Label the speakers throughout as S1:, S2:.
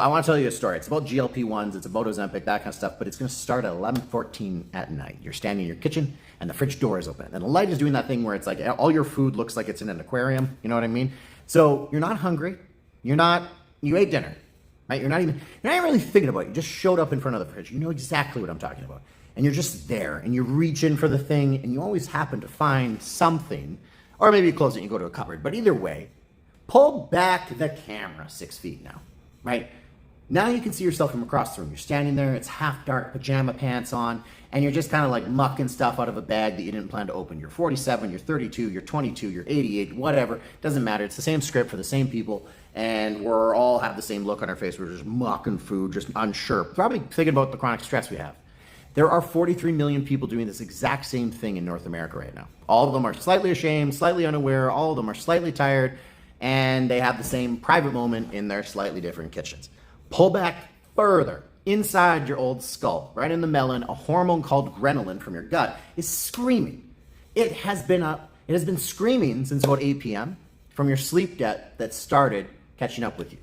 S1: I want to tell you a story. It's about GLP-1s, it's about Ozempic, that kind of stuff, but it's going to start at 11:14 at night. You're standing in your kitchen and the fridge door is open. And the light is doing that thing where it's like all your food looks like it's in an aquarium. You know what I mean? So you're not hungry. You ate dinner, right? You're not even really thinking about it. You just showed up in front of the fridge. You know exactly what I'm talking about. And you're just there and you reach in for the thing and you always happen to find something, or maybe you close it and you go to a cupboard. But either way, pull back the camera 6 feet now, right? Now you can see yourself from across the room. You're standing there, it's half dark, pajama pants on, and you're just kind of like mucking stuff out of a bag that you didn't plan to open. You're 47, you're 32, you're 22, you're 88, whatever. Doesn't matter. It's the same script for the same people, and we're all have the same look on our face. We're just mucking food, just unsure. Probably thinking about the chronic stress we have. There are 43 million people doing this exact same thing in North America right now. All of them are slightly ashamed, slightly unaware. All of them are slightly tired, and they have the same private moment in their slightly different kitchens. Pull back further. Inside your old skull, right in the melon, a hormone called ghrelin from your gut is screaming. It has been screaming since about 8 p.m. from your sleep debt that started catching up with you.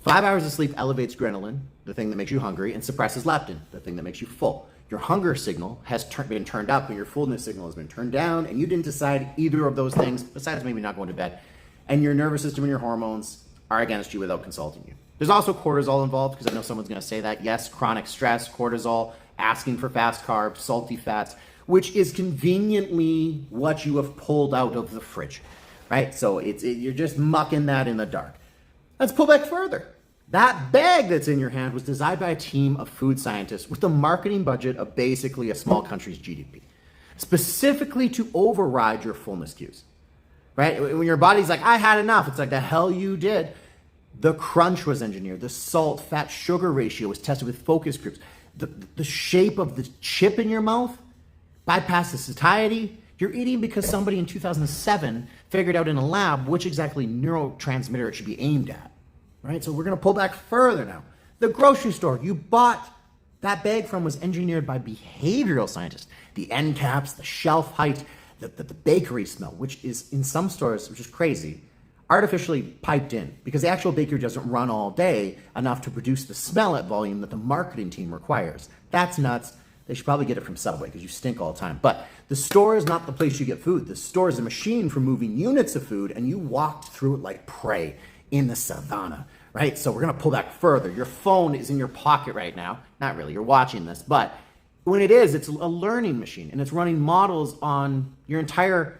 S1: 5 hours of sleep elevates ghrelin, the thing that makes you hungry, and suppresses leptin, the thing that makes you full. Your hunger signal has been turned up and your fullness signal has been turned down, and you didn't decide either of those things, besides maybe not going to bed, and your nervous system and your hormones are against you without consulting you. There's also cortisol involved, because I know someone's going to say that. Yes, chronic stress, cortisol, asking for fast carbs, salty fats, which is conveniently what you have pulled out of the fridge, right? So you're just mucking that in the dark. Let's pull back further. That bag that's in your hand was designed by a team of food scientists with a marketing budget of basically a small country's GDP, specifically to override your fullness cues, right? When your body's like, I had enough, it's like, the hell you did. The crunch was engineered. The salt, fat, sugar ratio was tested with focus groups. The shape of the chip in your mouth bypassed the satiety. You're eating because somebody in 2007 figured out in a lab which exactly neurotransmitter it should be aimed at, right? So we're going to pull back further now. The grocery store you bought that bag from was engineered by behavioral scientists. The end caps, the shelf height, the bakery smell, which is in some stores, which is crazy, artificially piped in, because the actual bakery doesn't run all day enough to produce the smell at volume that the marketing team requires. That's nuts. They should probably get it from Subway, because you stink all the time. But the store is not the place you get food. The store is a machine for moving units of food, and you walked through it like prey in the savannah, right? So we're gonna pull back further. Your phone is in your pocket right now. Not really, you're watching this, but when it is, it's a learning machine, and it's running models on your entire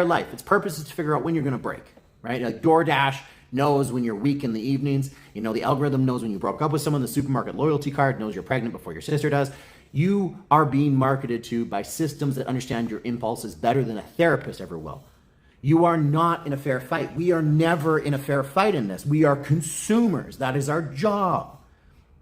S1: life. Its purpose is to figure out when you're gonna break. Right? Like DoorDash knows when you're weak in the evenings. You know, the algorithm knows when you broke up with someone. The supermarket loyalty card knows you're pregnant before your sister does. You are being marketed to by systems that understand your impulses better than a therapist ever will. You are not in a fair fight. We are never in a fair fight in this. We are consumers. That is our job.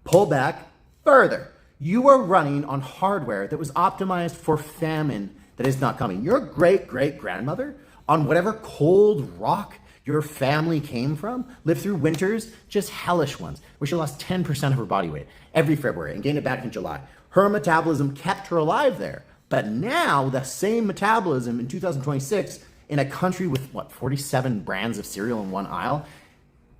S1: Pull back further. You are running on hardware that was optimized for famine that is not coming. Your great-great-grandmother on whatever cold rock your family came from, lived through winters, just hellish ones, where she lost 10% of her body weight every February and gained it back in July. Her metabolism kept her alive there. But now the same metabolism in 2026 in a country with 47 brands of cereal in one aisle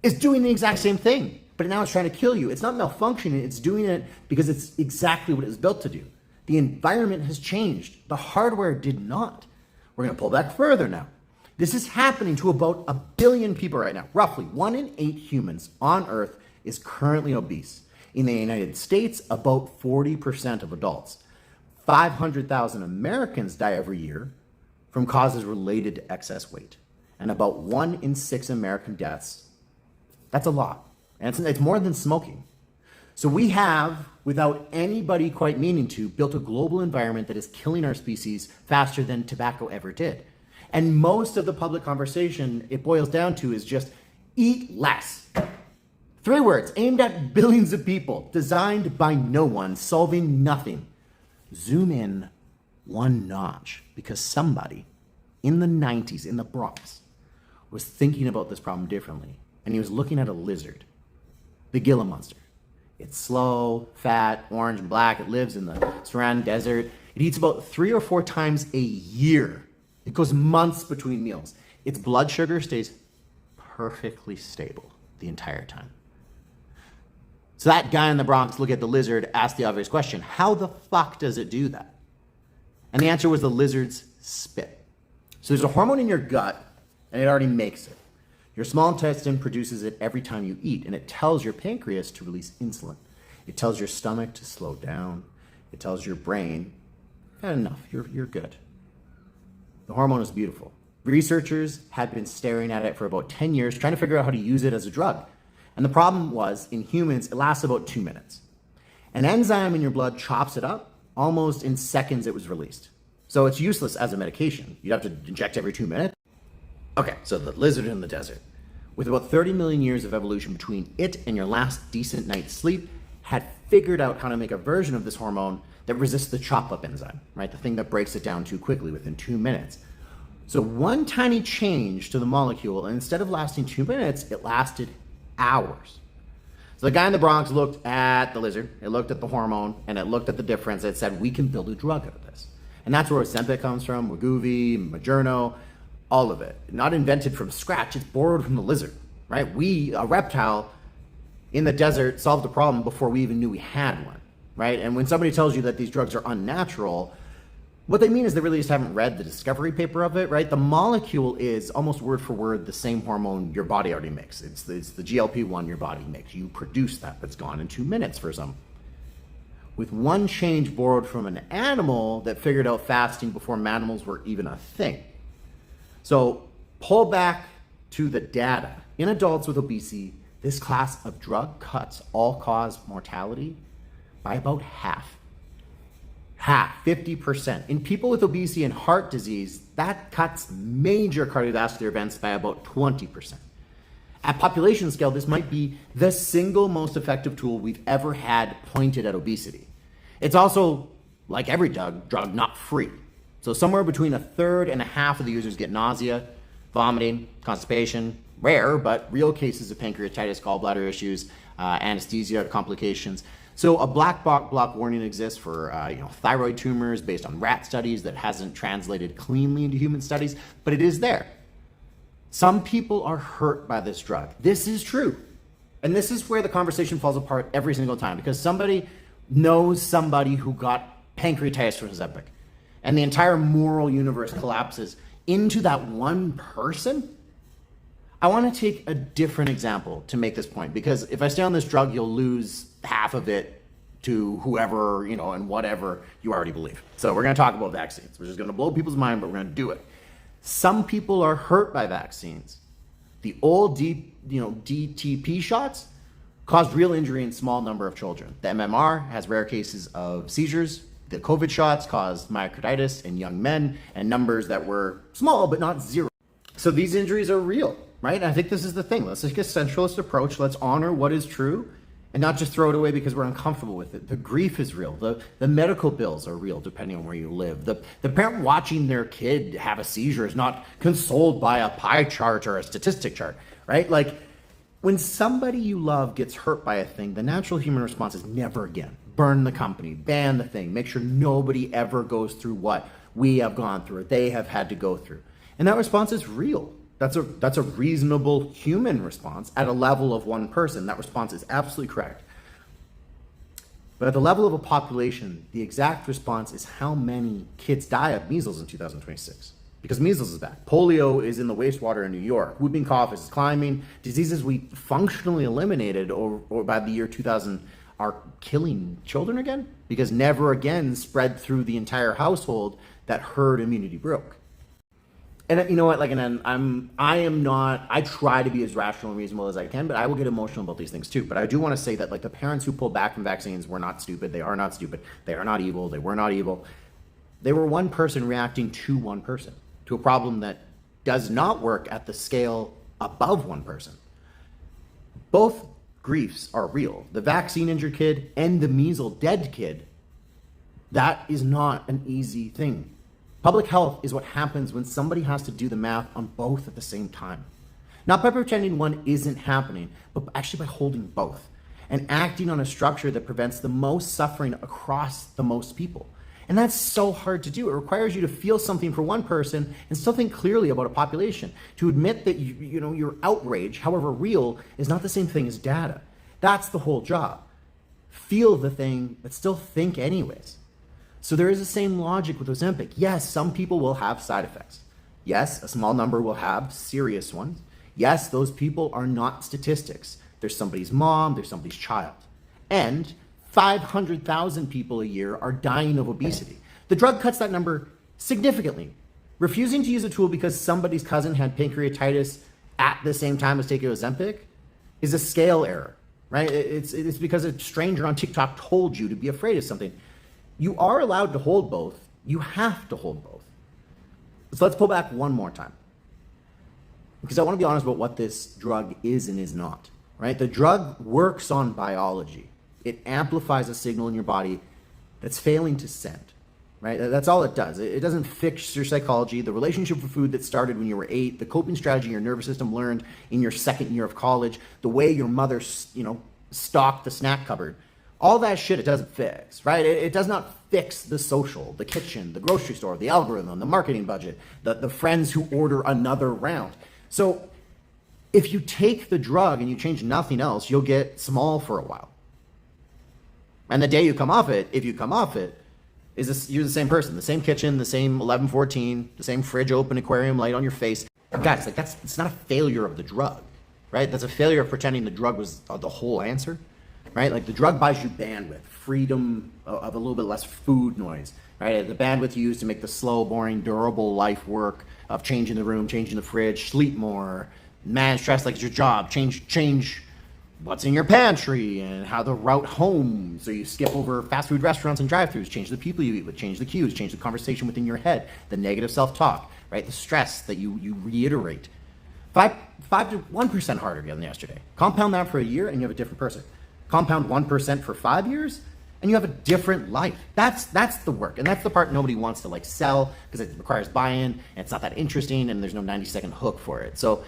S1: is doing the exact same thing. But now it's trying to kill you. It's not malfunctioning, it's doing it because it's exactly what it was built to do. The environment has changed. The hardware did not. We're gonna pull back further now. This is happening to about 1 billion people right now. Roughly 1 in 8 humans on Earth is currently obese. In the United States, about 40% of adults. 500,000 Americans die every year from causes related to excess weight. And about 1 in 6 American deaths, that's a lot. And it's more than smoking. So we have, without anybody quite meaning to, built a global environment that is killing our species faster than tobacco ever did. And most of the public conversation it boils down to is just eat less. 3 words aimed at billions of people, designed by no one, solving nothing. Zoom in 1 notch, because somebody in the 90s in the Bronx was thinking about this problem differently. And he was looking at a lizard, the Gila monster. It's slow, fat, orange and black. It lives in the Saran desert. It eats about 3 or 4 times a year. It goes months between meals. Its blood sugar stays perfectly stable the entire time. So that guy in the Bronx looked at the lizard, asked the obvious question, how the fuck does it do that? And the answer was the lizard's spit. So there's a hormone in your gut, and it already makes it. Your small intestine produces it every time you eat, and it tells your pancreas to release insulin. It tells your stomach to slow down. It tells your brain, enough, you're good. The hormone is beautiful. Researchers had been staring at it for about 10 years, trying to figure out how to use it as a drug. And the problem was, in humans, it lasts about 2 minutes. An enzyme in your blood chops it up. Almost in seconds, it was released. So it's useless as a medication. You'd have to inject every 2 minutes. Okay, so the lizard in the desert, with about 30 million years of evolution between it and your last decent night's sleep, had figured out how to make a version of this hormone that resists the chop-up enzyme, right? The thing that breaks it down too quickly within 2 minutes. So one tiny change to the molecule, and instead of lasting 2 minutes, it lasted hours. So the guy in the Bronx looked at the lizard, it looked at the hormone, and it looked at the difference. It said, we can build a drug out of this. And that's where Ozempic comes from, Wegovy, Mounjaro, all of it. Not invented from scratch, it's borrowed from the lizard, right? We, a reptile in the desert, solved the problem before we even knew we had one, right? And when somebody tells you that these drugs are unnatural, what they mean is they really just haven't read the discovery paper of it, right? The molecule is almost word for word the same hormone your body already makes. It's the GLP-1 your body makes. You produce that, but it's gone in 2 minutes for some. With one change borrowed from an animal that figured out fasting before mammals were even a thing. So pull back to the data. In adults with obesity, this class of drug cuts all-cause mortality by about half. 50%. In people with obesity and heart disease, that cuts major cardiovascular events by about 20%. At population scale, this might be the single most effective tool we've ever had pointed at obesity. It's also, like every drug, not free. So somewhere between a third and a half of the users get nausea, vomiting, constipation, rare, but real cases of pancreatitis, gallbladder issues, anesthesia complications. So a black box warning exists for thyroid tumors based on rat studies that hasn't translated cleanly into human studies, but it is there. Some people are hurt by this drug. This is true. And this is where the conversation falls apart every single time, because somebody knows somebody who got pancreatitis from Ozempic, and the entire moral universe collapses into that one person. I want to take a different example to make this point, because if I stay on this drug, you'll lose half of it to whoever, and whatever you already believe. So we're going to talk about vaccines, which is going to blow people's mind, but we're going to do it. Some people are hurt by vaccines. The old DTP shots caused real injury in a small number of children. The MMR has rare cases of seizures. The COVID shots caused myocarditis in young men, and numbers that were small but not zero. So these injuries are real, right? And I think this is the thing. Let's take a centralist approach. Let's honor what is true and not just throw it away because we're uncomfortable with it. The grief is real. The medical bills are real depending on where you live. The parent watching their kid have a seizure is not consoled by a pie chart or a statistic chart, right? Like, when somebody you love gets hurt by a thing, the natural human response is never again. Burn the company, ban the thing, make sure nobody ever goes through what we have gone through or they have had to go through. And that response is real. That's a reasonable human response at a level of one person. That response is absolutely correct. But at the level of a population, the exact response is how many kids die of measles in 2026. Because measles is back. Polio is in the wastewater in New York. Whooping cough is climbing. Diseases we functionally eliminated or by the year 2000 are killing children again, because never again spread through the entire household that herd immunity broke. And you know what, I try to be as rational and reasonable as I can, but I will get emotional about these things too. But I do want to say that the parents who pulled back from vaccines were not stupid. They are not stupid. They are not evil. They were not evil. They were one person reacting to one person, to a problem that does not work at the scale above one person. Both griefs are real. The vaccine injured kid and the measles dead kid, that is not an easy thing. Public health is what happens when somebody has to do the math on both at the same time. Not by pretending one isn't happening, but actually by holding both and acting on a structure that prevents the most suffering across the most people. And that's so hard to do. It requires you to feel something for one person and still think clearly about a population. To admit that your outrage, however real, is not the same thing as data. That's the whole job. feel the thing, but still think anyways. So there is the same logic with Ozempic. Yes, some people will have side effects. Yes, a small number will have serious ones. Yes, those people are not statistics. There's somebody's mom, there's somebody's child. And 500,000 people a year are dying of obesity. The drug cuts that number significantly. Refusing to use a tool because somebody's cousin had pancreatitis at the same time as taking Ozempic is a scale error, right? It's because a stranger on TikTok told you to be afraid of something. You are allowed to hold both. You have to hold both. So let's pull back one more time, because I want to be honest about what this drug is and is not, right? The drug works on biology. It amplifies a signal in your body that's failing to send, right? That's all it does. It doesn't fix your psychology, the relationship with food that started when you were 8, the coping strategy your nervous system learned in your second year of college, the way your mother, stocked the snack cupboard. All that shit it doesn't fix, right? It does not fix the social, the kitchen, the grocery store, the algorithm, the marketing budget, the friends who order another round. So if you take the drug and you change nothing else, you'll get small for a while. And the day you come off it, if you come off it, you're the same person, the same kitchen, the same 11-14, the same fridge open, aquarium light on your face. Guys, it's not a failure of the drug, right? That's a failure of pretending the drug was the whole answer. Right? Like the drug buys you bandwidth, freedom of a little bit less food noise, right? The bandwidth you use to make the slow, boring, durable life work of changing the room, changing the fridge, sleep more, manage stress like it's your job, change what's in your pantry and how the route home. So you skip over fast food restaurants and drive-thrus, change the people you eat with, change the cues, change the conversation within your head, the negative self-talk, right? The stress that you reiterate. 5 to 1% harder than yesterday. Compound that for a year and you have a different person. Compound 1% for 5 years, and you have a different life. That's the work, and that's the part nobody wants to sell because it requires buy-in, and it's not that interesting, and there's no 90-second hook for it. So,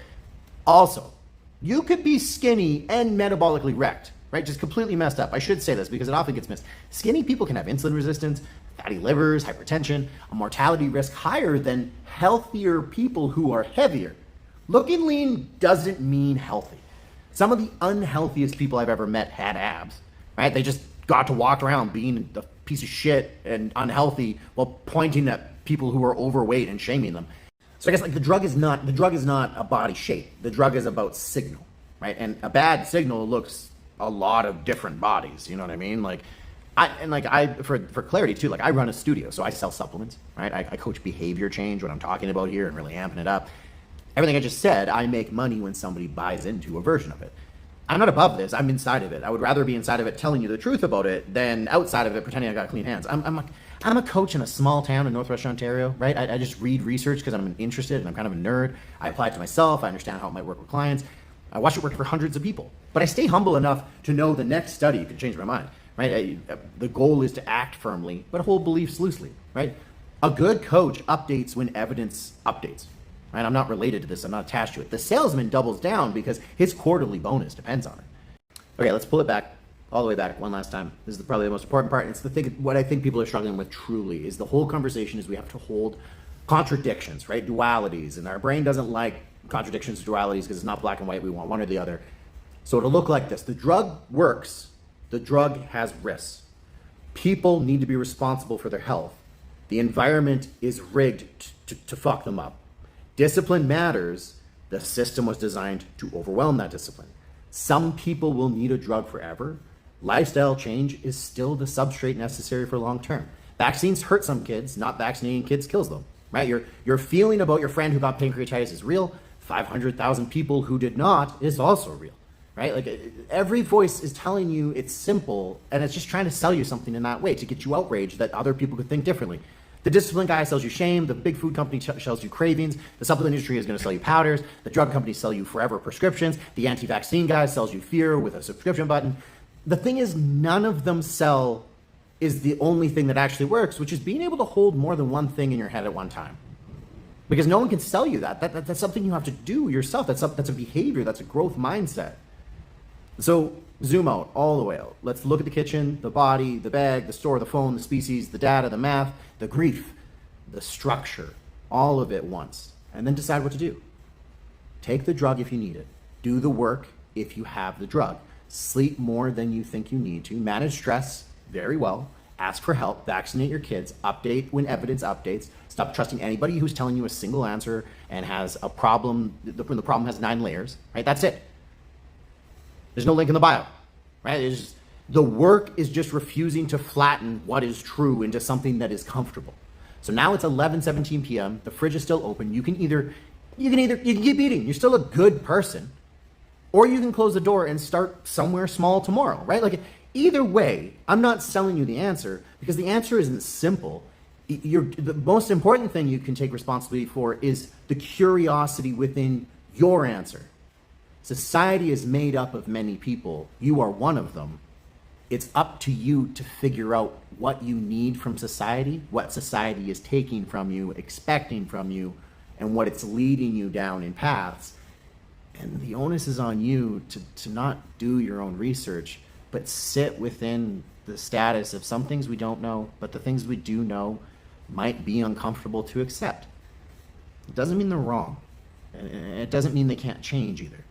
S1: also, you could be skinny and metabolically wrecked, right? Just completely messed up. I should say this because it often gets missed. Skinny people can have insulin resistance, fatty livers, hypertension, a mortality risk higher than healthier people who are heavier. Looking lean doesn't mean healthy. Some of the unhealthiest people I've ever met had abs, right? They just got to walk around being a piece of shit and unhealthy while pointing at people who are overweight and shaming them. So I guess the drug is not a body shape. The drug is about signal, right? And a bad signal looks a lot of different bodies. You know what I mean? For clarity too, I run a studio, so I sell supplements, right? I coach behavior change, what I'm talking about here, and really amping it up. Everything I just said, I make money when somebody buys into a version of it. I'm not above this. I'm inside of it. I would rather be inside of it telling you the truth about it than outside of it pretending I got clean hands. I'm a coach in a small town in Northwestern Ontario, right? I just read research because I'm interested and I'm kind of a nerd. I apply it to myself. I understand how it might work with clients. I watch it work for hundreds of people. But I stay humble enough to know the next study could change my mind, right? The goal is to act firmly, but hold beliefs loosely, right? A good coach updates when evidence updates. Right? I'm not related to this. I'm not attached to it. The salesman doubles down because his quarterly bonus depends on it. Okay, let's pull it back, all the way back one last time. This is probably the most important part. It's what I think people are struggling with truly is the whole conversation is we have to hold contradictions, right? Dualities. And our brain doesn't like contradictions, dualities, because it's not black and white. We want one or the other. So it'll look like this. The drug works. The drug has risks. People need to be responsible for their health. The environment is rigged to fuck them up. Discipline matters. The system was designed to overwhelm that discipline. Some people will need a drug forever. Lifestyle change is still the substrate necessary for long term. Vaccines hurt some kids. Not vaccinating kids kills them, right? Your feeling about your friend who got pancreatitis is real. 500,000 people who did not is also real, right? Every voice is telling you it's simple, and it's just trying to sell you something in that way to get you outraged that other people could think differently. The discipline guy sells you shame. The big food company sells you cravings. The supplement industry is going to sell you powders. The drug companies sell you forever prescriptions. The anti-vaccine guy sells you fear with a subscription button. The thing is, none of them sell is the only thing that actually works, which is being able to hold more than one thing in your head at one time. Because no one can sell you that. That's something you have to do yourself. That's a behavior. That's a growth mindset. So zoom out, all the way out. Let's look at the kitchen, the body, the bag, the store, the phone, the species, the data, the math, the grief, the structure, all of it once, and then decide what to do. Take the drug if you need it. Do the work if you have the drug. sleep more than you think you need to, manage stress very well, ask for help, vaccinate your kids, update when evidence updates, stop trusting anybody who's telling you a single answer and has a problem when the problem has 9 layers, right? That's it. There's no link in the bio, right? The work is just refusing to flatten what is true into something that is comfortable. So now it's 11:17 p.m. The fridge is still open. You can keep eating. You're still a good person, or you can close the door and start somewhere small tomorrow, right? Like either way, I'm not selling you the answer because the answer isn't simple. The most important thing you can take responsibility for is the curiosity within your answer. Society is made up of many people. You are one of them. It's up to you to figure out what you need from society, what society is taking from you, expecting from you, and what it's leading you down in paths. And the onus is on you to not do your own research, but sit within the status of some things we don't know, but the things we do know might be uncomfortable to accept. It doesn't mean they're wrong. And it doesn't mean they can't change either.